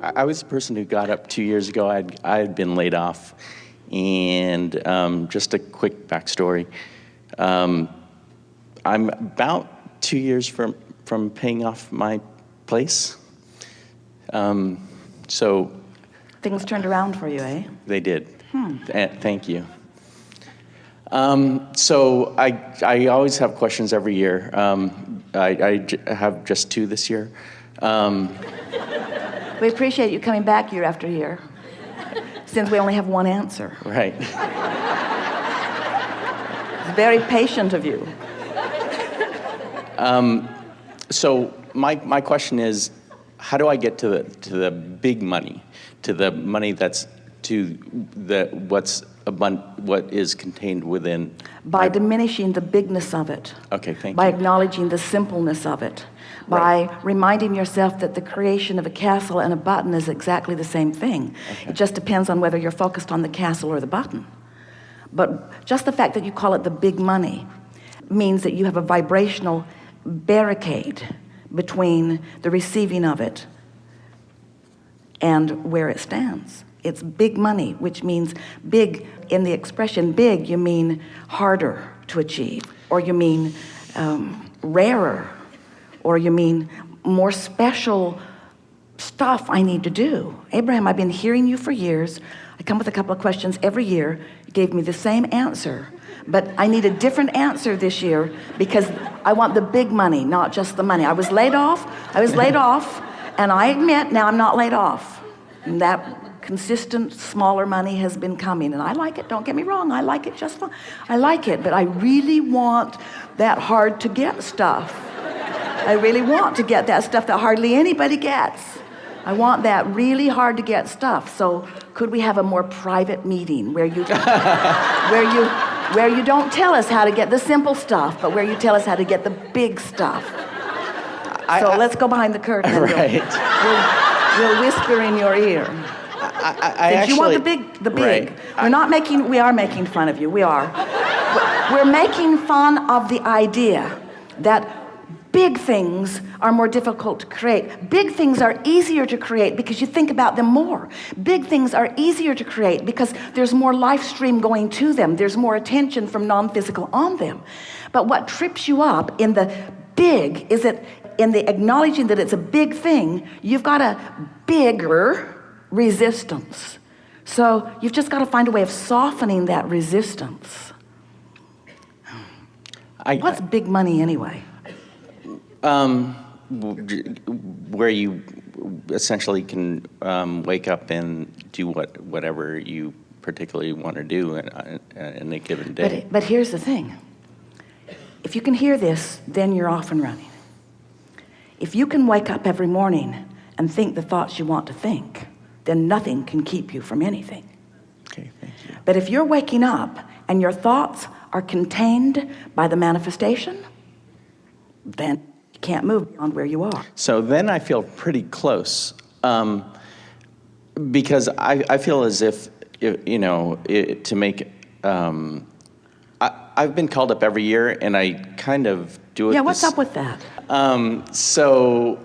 I was the person who got up 2 years ago. I had been laid off. And just a quick backstory. I'm about 2 years from paying off my place. So things turned around for you, eh? They did. Thank you. So I always have questions every year. I have just 2 this year. We appreciate you coming back year after year, since we only have one answer. Right. It's very patient of you. So my question is, how do I get to the big money, to the money that's what is contained within? By diminishing the bigness of it. Okay, thank you. By acknowledging the simpleness of it. By reminding yourself that the creation of a castle and a button is exactly the same thing. Okay. It just depends on whether you're focused on the castle or the button. But just the fact that you call it the big money means that you have a vibrational barricade between the receiving of it and where it stands. It's big money, which means big. In the expression big, you mean harder to achieve, or you mean rarer, or you mean more special stuff I need to do. Abraham, I've been hearing you for years. I come with a couple of questions every year. You gave me the same answer, but I need a different answer this year because I want the big money, not just the money. I was laid off, and I admit now I'm not laid off. And that consistent smaller money has been coming, and I like it, don't get me wrong, I like it just fine. I like it, but I really want that hard to get stuff. I really want to get that stuff that hardly anybody gets. I want that really hard to get stuff. So could we have a more private meeting where you where you don't tell us how to get the simple stuff, but where you tell us how to get the big stuff? Let's go behind the curtain. Right. We'll whisper in your ear. You want the big. Right. We are making fun of you. We are. We're making fun of the idea that big things are more difficult to create. Big things are easier to create because you think about them more. Big things are easier to create because there's more life stream going to them. There's more attention from non-physical on them. But what trips you up in the big is that in the acknowledging that it's a big thing, you've got a bigger resistance. So you've just got to find a way of softening that resistance. What's big money anyway? Where you essentially can wake up and do whatever you particularly want to do in a given day. But here's the thing. If you can hear this, then you're off and running. If you can wake up every morning and think the thoughts you want to think, then nothing can keep you from anything. Okay, thank you. But if you're waking up and your thoughts are contained by the manifestation, then you can't move beyond where you are. So then I feel pretty close, because I feel as if, to make, I've been called up every year, and I kind of do it. Yeah, what's up with that? So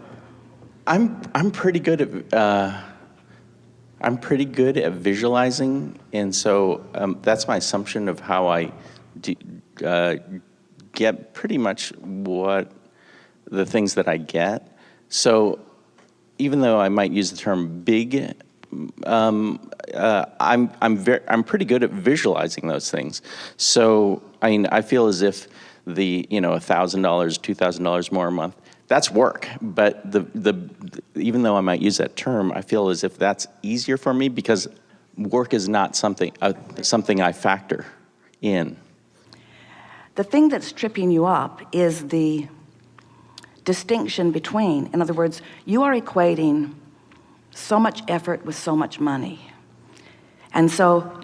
I'm pretty good at visualizing, and so that's my assumption of how I get pretty much what the things that I get. So even though I might use the term big, I'm pretty good at visualizing those things. So I feel as if the $1,000, $2,000 more a month, that's work. But even though I might use that term, I feel as if that's easier for me because work is not something I factor in. The thing that's tripping you up is the distinction between, in other words, you are equating so much effort with so much money. And so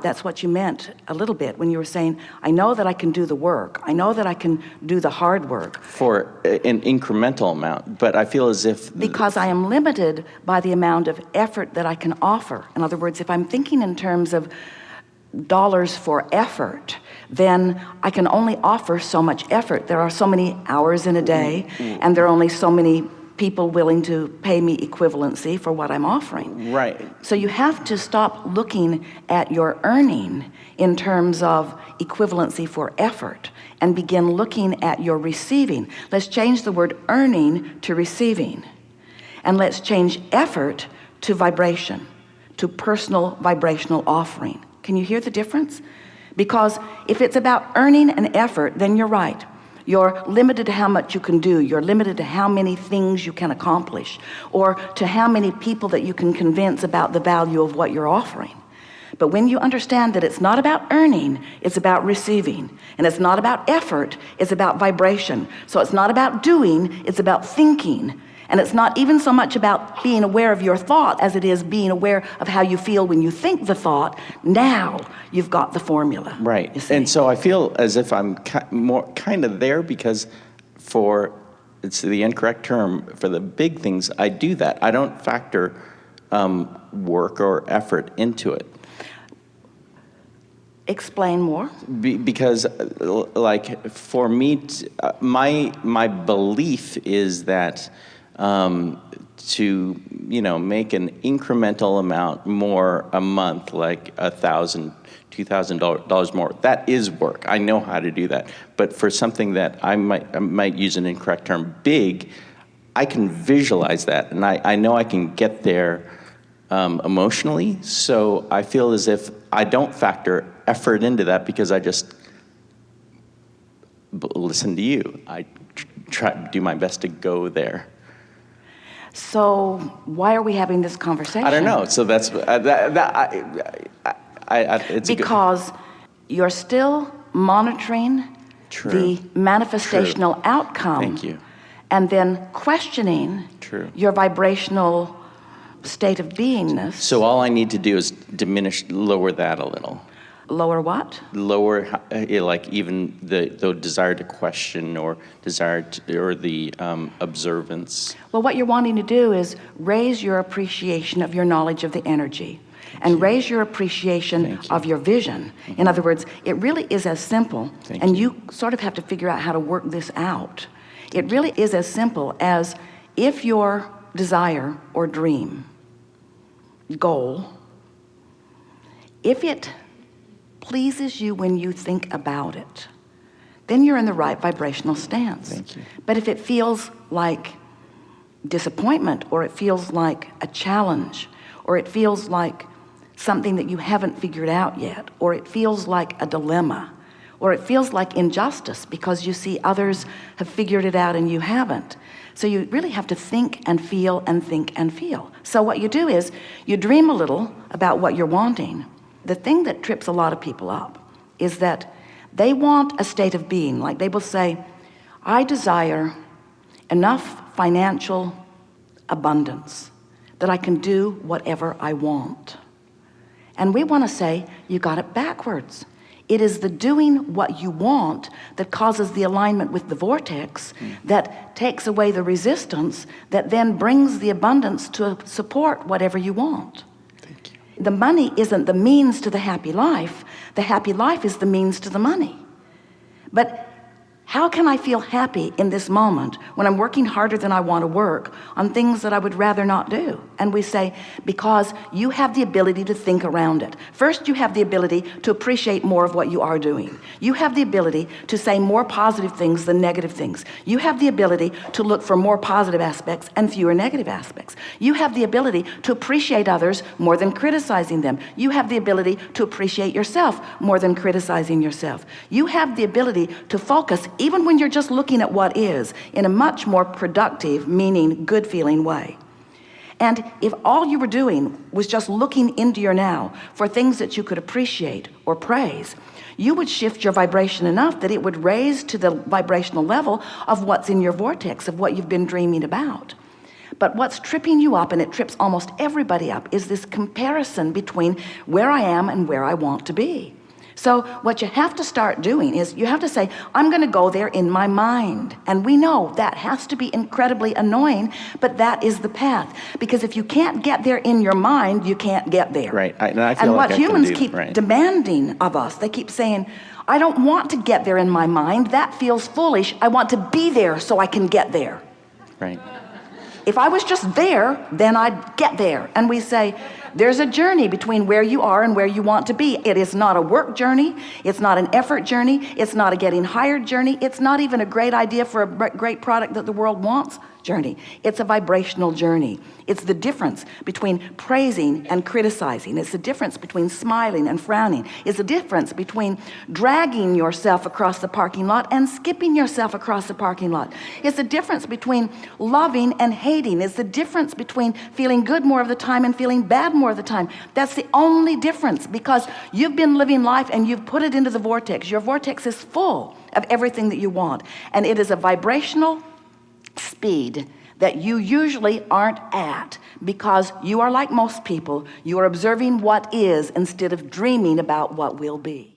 that's what you meant a little bit when you were saying, I know that I can do the work. I know that I can do the hard work. For an incremental amount, but I feel as if... Because I am limited by the amount of effort that I can offer. In other words, if I'm thinking in terms of dollars for effort, then I can only offer so much effort. There are so many hours in a day, and there are only so many people willing to pay me equivalency for what I'm offering. Right. So you have to stop looking at your earning in terms of equivalency for effort and begin looking at your receiving. Let's change the word earning to receiving. And let's change effort to vibration, to personal vibrational offering. Can you hear the difference? Because if it's about earning and effort, then you're right. You're limited to how much you can do. You're limited to how many things you can accomplish, or to how many people that you can convince about the value of what you're offering. But when you understand that it's not about earning, it's about receiving. And it's not about effort, it's about vibration. So it's not about doing, it's about thinking. And it's not even so much about being aware of your thought as it is being aware of how you feel when you think the thought. Now you've got the formula. Right. You see? And so I feel as if I'm more kind of there, because it's the incorrect term, for the big things, I do that. I don't factor work or effort into it. Explain more. Because, like, for me, my belief is that to make an incremental amount more a month, like $1,000, $2,000 more, that is work. I know how to do that. But for something that I might use an incorrect term, big, I can visualize that, and I know I can get there emotionally. So I feel as if I don't factor effort into that, because I just listen to you. I try to do my best to go there. So why are we having this conversation? I don't know. So that's it's because you're still monitoring True. the manifestational True. outcome. Thank you. And then questioning True. your vibrational state of beingness. So all I need to do is lower that a little. Lower what? Lower, like even the desire to question, or or the observance. Well, what you're wanting to do is raise your appreciation of your knowledge of the energy, and raise your appreciation of your vision. Mm-hmm. In other words, it really is as simple, and you sort of have to figure out how to work this out. It really is as simple as, if your desire or dream, goal, if it pleases you when you think about it, then you're in the right vibrational stance. Thank you. But if it feels like disappointment, or it feels like a challenge, or it feels like something that you haven't figured out yet, or it feels like a dilemma, or it feels like injustice because you see others have figured it out and you haven't. So you really have to think and feel and think and feel. So what you do is you dream a little about what you're wanting. The thing that trips a lot of people up is that they want a state of being. Like, they will say, I desire enough financial abundance that I can do whatever I want. And we want to say, you got it backwards. It is the doing what you want that causes the alignment with the vortex, that takes away the resistance, that then brings the abundance to support whatever you want. Thank you. The money isn't the means to the happy life. The happy life is the means to the money. But how can I feel happy in this moment when I'm working harder than I want to work on things that I would rather not do? And we say, because you have the ability to think around it. First, you have the ability to appreciate more of what you are doing. You have the ability to say more positive things than negative things. You have the ability to look for more positive aspects and fewer negative aspects. You have the ability to appreciate others more than criticizing them. You have the ability to appreciate yourself more than criticizing yourself. You have the ability to focus, even when you're just looking at what is, in a much more productive, meaning, good-feeling way. And if all you were doing was just looking into your now for things that you could appreciate or praise, you would shift your vibration enough that it would raise to the vibrational level of what's in your vortex, of what you've been dreaming about. But what's tripping you up, and it trips almost everybody up, is this comparison between where I am and where I want to be. So what you have to start doing is you have to say, I'm going to go there in my mind. And we know that has to be incredibly annoying, but that is the path. Because if you can't get there in your mind, you can't get there. Right. I feel and like what I humans can do, keep right. demanding of us, they keep saying, I don't want to get there in my mind. That feels foolish. I want to be there so I can get there. Right. If I was just there, then I'd get there. And we say, there's a journey between where you are and where you want to be. It is not a work journey. It's not an effort journey. It's not a getting hired journey. It's not even a great idea for a great product that the world wants journey. It's a vibrational journey. It's the difference between praising and criticizing. It's the difference between smiling and frowning. It's the difference between dragging yourself across the parking lot and skipping yourself across the parking lot. It's the difference between loving and hating. It's the difference between feeling good more of the time and feeling bad more of the time. That's the only difference, because you've been living life and you've put it into the vortex. Your vortex is full of everything that you want, and it is a vibrational speed that you usually aren't at, because you are like most people. You are observing what is instead of dreaming about what will be.